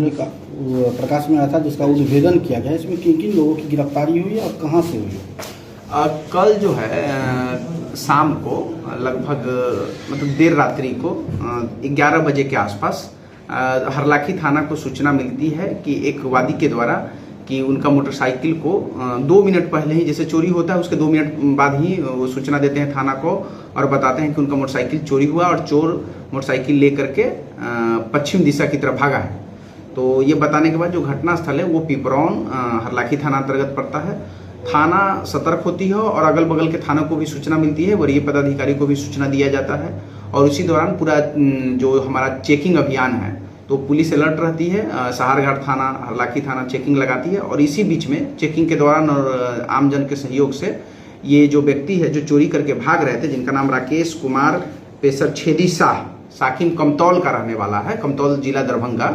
का प्रकाश में आया था जिसका उद्भेदन किया गया। इसमें किन किन लोगों की गिरफ्तारी हुई और कहां से हुई? कल जो है शाम को लगभग मतलब देर रात्रि को 11 बजे के आसपास हरलाखी थाना को सूचना मिलती है कि एक वादी के द्वारा कि उनका मोटरसाइकिल को 2 मिनट पहले ही, जैसे चोरी होता है उसके 2 मिनट बाद ही वो सूचना देते हैं थाना को और बताते हैं कि उनका मोटरसाइकिल चोरी हुआ और चोर मोटरसाइकिल लेकर के पश्चिम दिशा की तरफ भागा है। तो ये बताने के बाद जो घटना स्थल है वो पिपरौन हरलाखी थाना अंतर्गत पड़ता है। थाना सतर्क होती है और अगल बगल के थानों को भी सूचना मिलती है, वरीय पदाधिकारी को भी सूचना दिया जाता है और उसी दौरान पूरा जो हमारा चेकिंग अभियान है तो पुलिस अलर्ट रहती है। सहारघाट थाना, हरलाखी थाना चेकिंग लगाती है और इसी बीच में चेकिंग के दौरान और आमजन के सहयोग से ये जो व्यक्ति है जो चोरी करके भाग रहे थे, जिनका नाम राकेश कुमार पेसर छेदी शाह साकिम कमतौल का रहने वाला है, कमतौल जिला दरभंगा,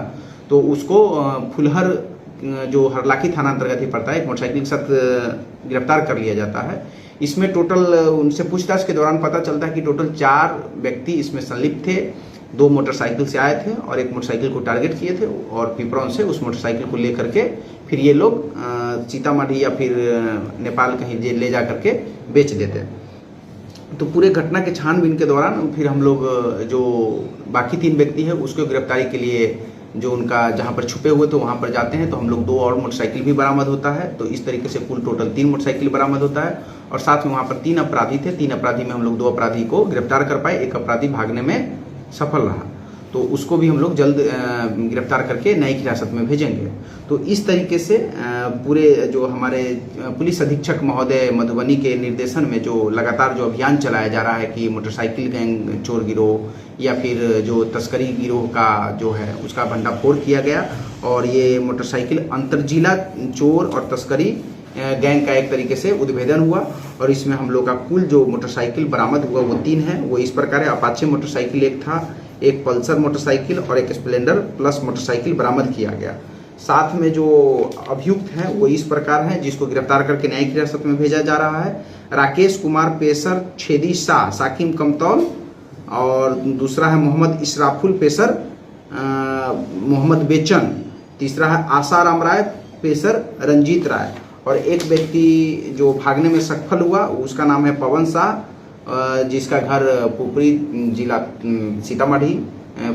तो उसको फुलहर जो हरलाखी थाना अंतर्गत ही पड़ता है एक मोटरसाइकिल के साथ गिरफ्तार कर लिया जाता है। इसमें टोटल उनसे पूछताछ के दौरान पता चलता है कि टोटल 4 व्यक्ति इसमें संलिप्त थे। 2 मोटरसाइकिल से आए थे और एक मोटरसाइकिल को टारगेट किए थे और पिपरौन से उस मोटरसाइकिल को लेकर के फिर ये लोग सीतामढ़ी या फिर नेपाल कहीं ले जा करके बेच देते। तो पूरे घटना के छानबीन के दौरान फिर हम लोग जो बाकी 3 व्यक्ति है उसको गिरफ्तारी के लिए जो उनका जहां पर छुपे हुए तो वहां पर जाते हैं, तो हम लोग 2 और मोटरसाइकिल भी बरामद होता है। तो इस तरीके से कुल टोटल 3 मोटरसाइकिल बरामद होता है और साथ में वहां पर 3 अपराधी थे। 3 अपराधी में हम लोग 2 अपराधी को गिरफ्तार कर पाए, एक अपराधी भागने में सफल रहा, तो उसको भी हम लोग जल्द गिरफ्तार करके न्यायिक हिरासत में भेजेंगे। तो इस तरीके से पूरे जो हमारे पुलिस अधीक्षक महोदय मधुबनी के निर्देशन में जो लगातार जो अभियान चलाया जा रहा है कि मोटरसाइकिल गैंग चोर गिरोह या फिर जो तस्करी गिरोह का जो है उसका भंडाफोड़ किया गया और ये मोटरसाइकिल अंतरजिला चोर और तस्करी गैंग का एक तरीके से उद्भेदन हुआ और इसमें हम लोग का कुल जो मोटरसाइकिल बरामद हुआ वो 3 है। वो इस प्रकार है, अपाचे मोटरसाइकिल एक था, एक पल्सर मोटरसाइकिल और एक स्प्लेंडर प्लस मोटरसाइकिल बरामद किया गया। साथ में जो अभियुक्त हैं वो इस प्रकार हैं, जिसको गिरफ्तार करके न्यायिक हिरासत में भेजा जा रहा है। राकेश कुमार पेसर छेदी शाह साकिम कमतौल और दूसरा है मोहम्मद इशराफुल पेसर मोहम्मद बेचन, तीसरा है आसाराम राय पेसर रंजीत राय और एक व्यक्ति जो भागने में सफल हुआ उसका नाम है पवन शाह, जिसका घर पुपरी जिला सीतामढ़ी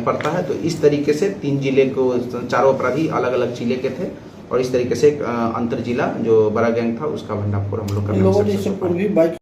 पड़ता है। तो इस तरीके से 3 जिले को 4 अपराधी अलग अलग जिले के थे और इस तरीके से एक अंतर जिला जो बड़ा गैंग था उसका भंडाफोड़ हम लोग करने में सक्षम हुए।